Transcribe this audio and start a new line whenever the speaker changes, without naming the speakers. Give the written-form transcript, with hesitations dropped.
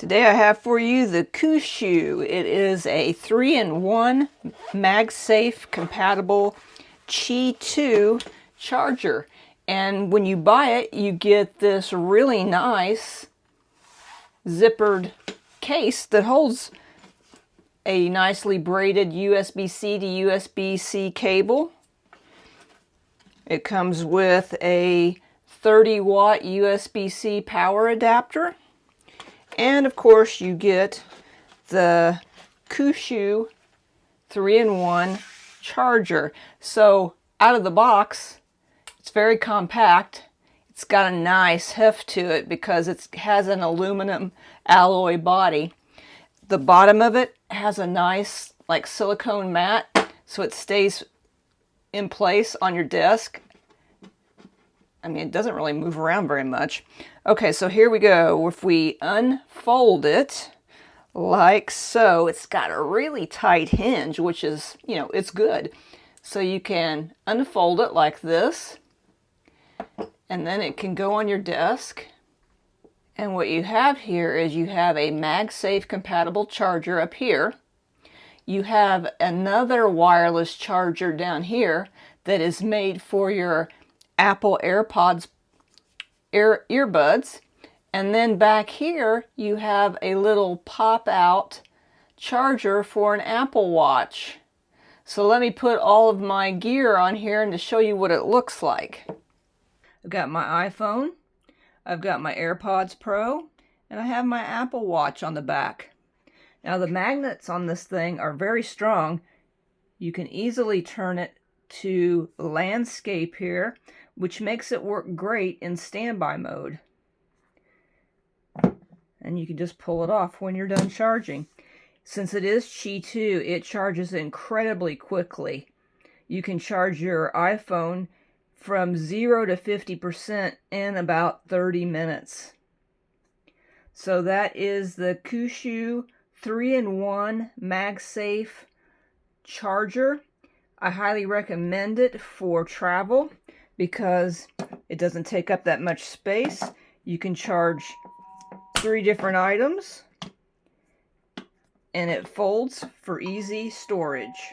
Today I have for you the KUXIU. It is a 3-in-1 MagSafe compatible Qi 2 charger. And when you buy it, you get this really nice zippered case that holds a nicely braided USB-C to USB-C cable. It comes with a 30-watt USB-C power adapter. And of course you get the KUXIU 3-in-1 charger. So out of the box, it's very compact. It's got a nice heft to it because it has an aluminum alloy body. The bottom of it has a nice like silicone mat, so it stays in place on your desk. I mean, it doesn't really move around very much. Okay, so here we go. If we unfold it like so, it's got a really tight hinge, which is, it's good. So you can unfold it like this, and then it can go on your desk. And what you have here is you have a MagSafe compatible charger up here. You have another wireless charger down here that is made for your Apple AirPods earbuds. And then back here you have a little pop-out charger for an Apple Watch. So let me put all of my gear on here and to show you what it looks like. I've got my iPhone, I've got my AirPods Pro, and I have my Apple Watch on the back. Now the magnets on this thing are very strong. You can easily turn it to landscape here, which makes it work great in standby mode. And you can just pull it off when you're done charging. Since it is Qi 2, it charges incredibly quickly. You can charge your iPhone from 0 to 50% in about 30 minutes. So that is the KUXIU 3-in-1 MagSafe charger. I highly recommend it for travel because it doesn't take up that much space. You can charge 3 different items and it folds for easy storage.